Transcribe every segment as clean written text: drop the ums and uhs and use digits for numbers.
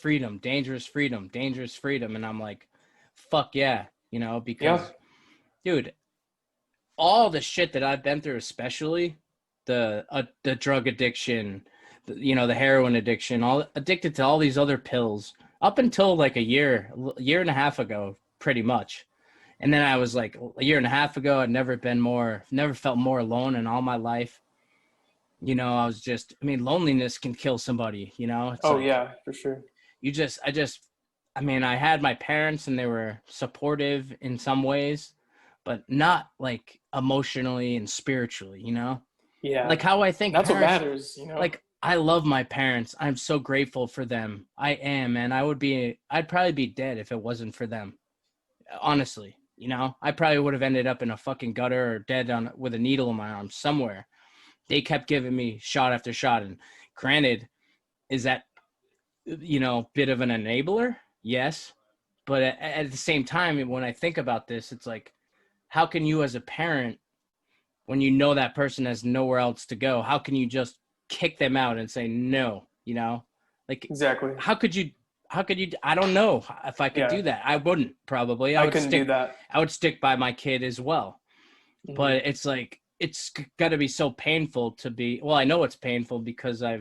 freedom, dangerous freedom, dangerous freedom. And I'm like, fuck yeah, you know, because dude, all the shit that I've been through, especially the drug addiction, the heroin addiction, all addicted to all these other pills up until like a year and a half ago, pretty much. And then I was like a year and a half ago, I'd never felt more alone in all my life. You know, loneliness can kill somebody, you know? It's Yeah, for sure. I had my parents and they were supportive in some ways, but not like emotionally and spiritually, you know? Yeah. Like how I think That's parents, what matters, you know? like I love my parents. I'm so grateful for them. I am, man. I'd probably be dead if it wasn't for them. Honestly, you know, I probably would have ended up in a fucking gutter or dead with a needle in my arm somewhere. They kept giving me shot after shot. And granted, is that, you know, bit of an enabler? Yes. But at the same time, when I think about this, it's like, how can you as a parent, when you know that person has nowhere else to go, how can you just kick them out and say no, you know? Like, exactly. how could you, I don't know if I could do that. I wouldn't probably. I couldn't do that. I would stick by my kid as well. Mm-hmm. But it's like, it's got to be so painful to be, well, I know it's painful because I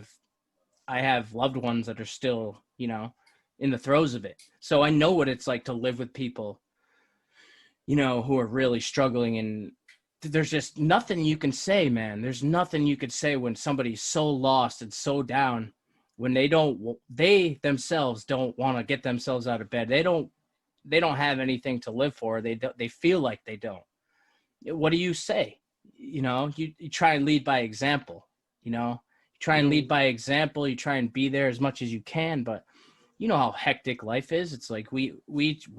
have loved ones that are still, you know, in the throes of it. So I know what it's like to live with people, you know, who are really struggling, and there's just nothing you can say, man. There's nothing you could say when somebody's so lost and so down, when they themselves don't want to get themselves out of bed. They don't have anything to live for. They feel like they don't. What do you say? You know, you try and lead by example, you know, you try and lead by example. You try and be there as much as you can, but you know how hectic life is. It's like we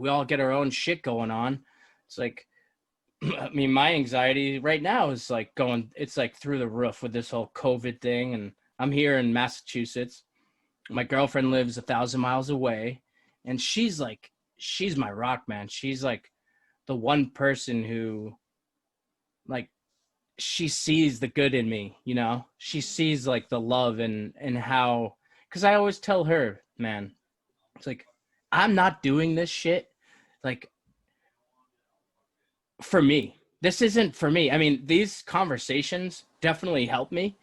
all get our own shit going on. It's like, I mean, my anxiety right now is like it's like through the roof with this whole COVID thing. And I'm here in Massachusetts. My girlfriend lives 1,000 miles away, and she's my rock, man. She's like the one person who, like, she sees the good in me, you know? She sees like the love and how, because I always tell her, man, it's like, I'm not doing this shit like for me. This isn't for me. I mean, these conversations definitely help me,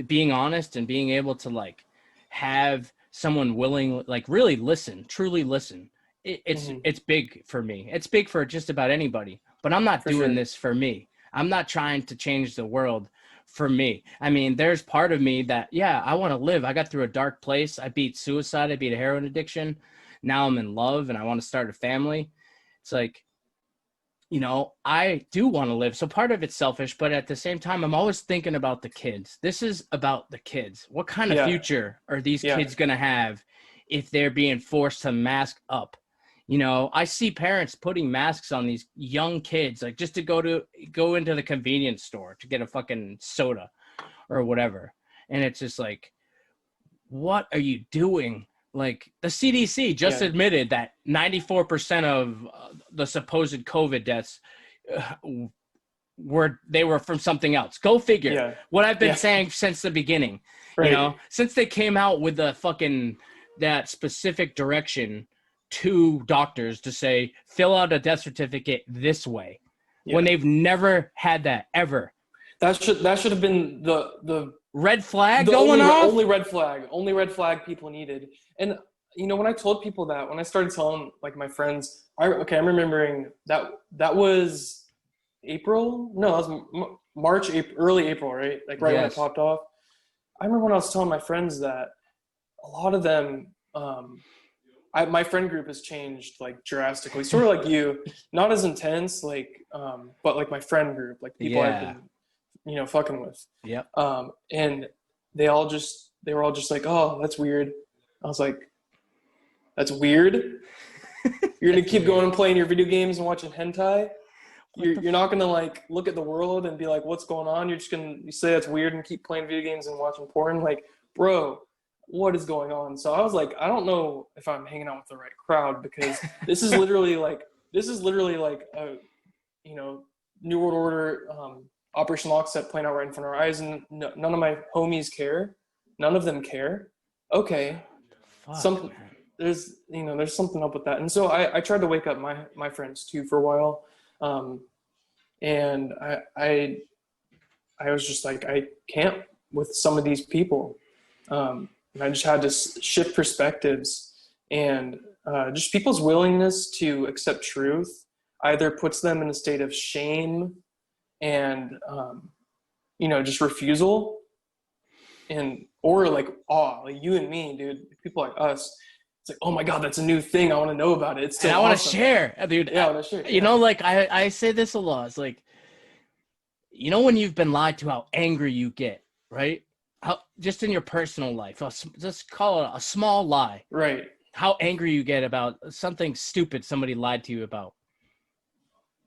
being honest and being able to like have someone willing, like really listen, truly listen. It's big for me. It's big for just about anybody, but I'm not doing this for me. I'm not trying to change the world for me. I mean, there's part of me that, yeah, I want to live. I got through a dark place. I beat suicide. I beat a heroin addiction. Now I'm in love and I want to start a family. It's like, you know, I do want to live. So part of it's selfish, but at the same time, I'm always thinking about the kids. This is about the kids. What kind of future are these kids going to have if they're being forced to mask up? You know, I see parents putting masks on these young kids, like just to go into the convenience store to get a fucking soda or whatever. And it's just like, what are you doing? Like the CDC just admitted that 94% of the supposed COVID deaths were from something else. Go figure. Yeah. What I've been saying since the beginning, you know, since they came out with that specific direction to doctors to say, fill out a death certificate this way, when they've never had that ever. That should have been the red flag going off. Only red flag people needed. And you know, when I told people that, when I started telling like my friends, I'm remembering that was April. No, that was March, early April, right? Like right when it popped off. I remember when I was telling my friends that a lot of them, my friend group has changed like drastically, sort of like you, not as intense, like, but like my friend group, like people I've been, you know, fucking with. Yep. And they were all just like, oh, that's weird. I was like, that's weird. You're gonna keep going and playing your video games and watching hentai. You're not gonna like look at the world and be like, what's going on? You're just gonna say that's weird and keep playing video games and watching porn. Like, bro, what is going on? So I was like, I don't know if I'm hanging out with the right crowd, because this is literally like a, you know, New World Order, Operation Lockstep playing out right in front of our eyes, and none of my homies care. None of them care. Okay. Fuck, there's something up with that. And so I tried to wake up my friends too for a while. And I was just like, I can't with some of these people. And I just had to shift perspectives, and just people's willingness to accept truth either puts them in a state of shame and, just refusal, and, or like awe, like you and me, dude, people like us. It's like, oh my God, that's a new thing. I want to know about it. It's so and I want to awesome. share, dude. Yeah, I want to share. You know, like I say this a lot. It's like, you know, when you've been lied to, how angry you get, right? How just in your personal life, just call it a small lie. Right. How angry you get about something stupid somebody lied to you about.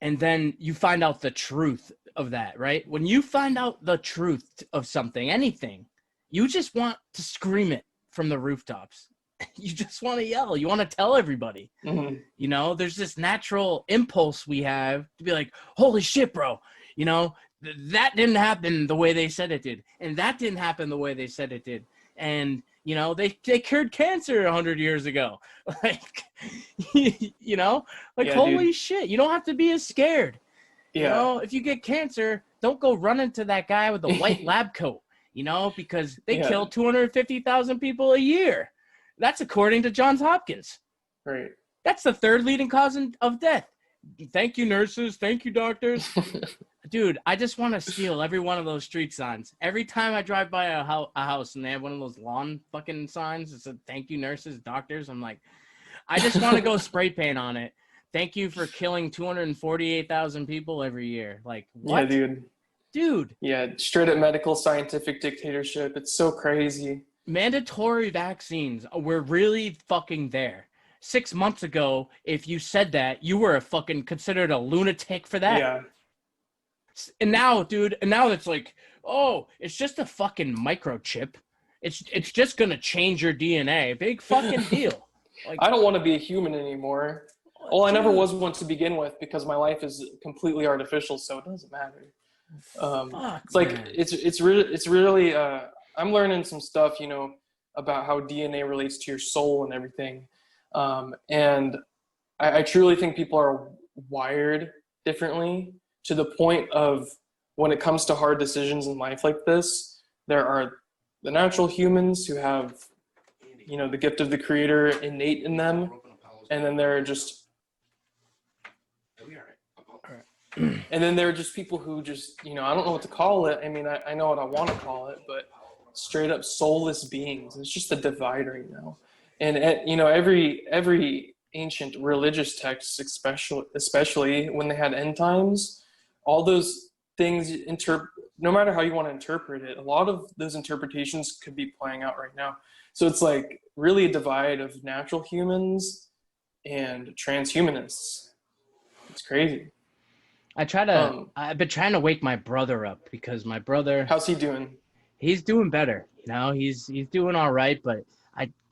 And then you find out the truth of that, right? When you find out the truth of something, anything, you just want to scream it from the rooftops. You just want to yell. You want to tell everybody. Mm-hmm. You know, there's this natural impulse we have to be like, holy shit, bro. You know, that didn't happen the way they said it did. And that didn't happen the way they said it did. And, you know, they cured cancer 100 years ago. Like, you know, like, Yeah, holy dude. shit. You don't have to be as scared. Yeah. You know, if you get cancer, don't go run into that guy with the white lab coat, you know, because they kill 250,000 people a year. That's according to Johns Hopkins. Right. That's the third leading cause of death. Thank you, nurses. Thank you, doctors. Dude, I just want to steal every one of those street signs. Every time I drive by a house and they have one of those lawn fucking signs that says, thank you, nurses, doctors, I'm like, I just want to go spray paint on it. Thank you for killing 248,000 people every year. Like, what? Yeah, dude. Dude. Yeah, straight up medical scientific dictatorship. It's so crazy. Mandatory vaccines were really fucking there. 6 months ago, if you said that, you were considered a lunatic for that. Yeah. And now, dude, it's like, oh, it's just a fucking microchip. It's just gonna change your DNA. Big fucking deal. Like, I don't want to be a human anymore. Well, I never was one to begin with because my life is completely artificial, so it doesn't matter. It's like, man. It's really I'm learning some stuff, you know, about how DNA relates to your soul and everything. And I truly think people are wired differently, to the point of when it comes to hard decisions in life like this, there are the natural humans who have, you know, the gift of the creator innate in them. And then there are just, and then there are just people who just, you know, I don't know what to call it. I mean, I know what I want to call it, but straight up soulless beings. It's just a divide right now. And, you know, every ancient religious texts, especially when they had end times, all those things, no matter how you want to interpret it, a lot of those interpretations could be playing out right now. So it's like really a divide of natural humans and transhumanists. It's crazy. I've been trying to wake my brother up, because my brother, how's he doing? He's doing better. You know, he's doing all right, but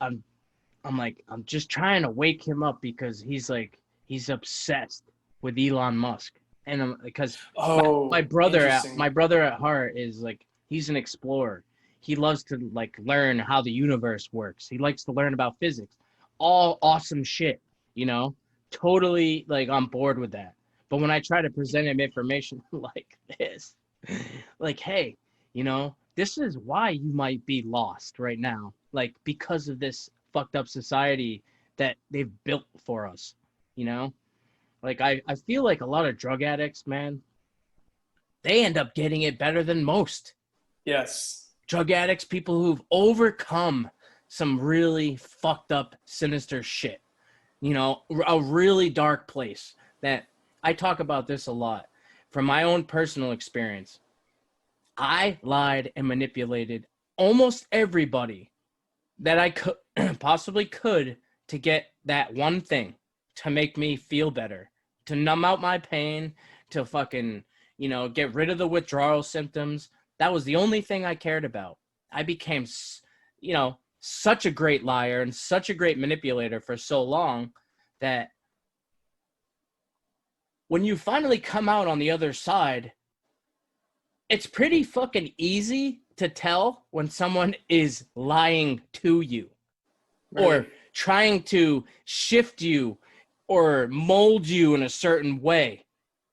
I'm just trying to wake him up, because he's obsessed with Elon Musk. And because my brother at heart is like, he's an explorer. He loves to like learn how the universe works. He likes to learn about physics. All awesome shit, you know, totally like on board with that. But when I try to present him information like this, like, hey, you know, this is why you might be lost right now. Like, because of this fucked up society that they've built for us, you know? Like, I feel like a lot of drug addicts, man, they end up getting it better than most. Yes. Drug addicts, people who've overcome some really fucked up, sinister shit. You know, a really dark place. That I talk about this a lot from my own personal experience. I lied and manipulated almost everybody that I could possibly could to get that one thing, to make me feel better, to numb out my pain, to fucking, you know, get rid of the withdrawal symptoms. That was the only thing I cared about. I became, you know, such a great liar and such a great manipulator for so long that when you finally come out on the other side, it's pretty fucking easy to tell when someone is lying to you. or trying to shift you or mold you in a certain way.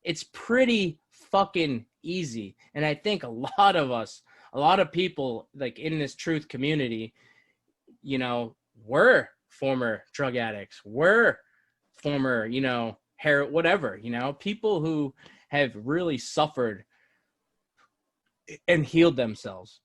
It's pretty fucking easy. And I think a lot of people like in this truth community, you know, were former drug addicts, were former, you know, whatever, you know, people who have really suffered and healed themselves.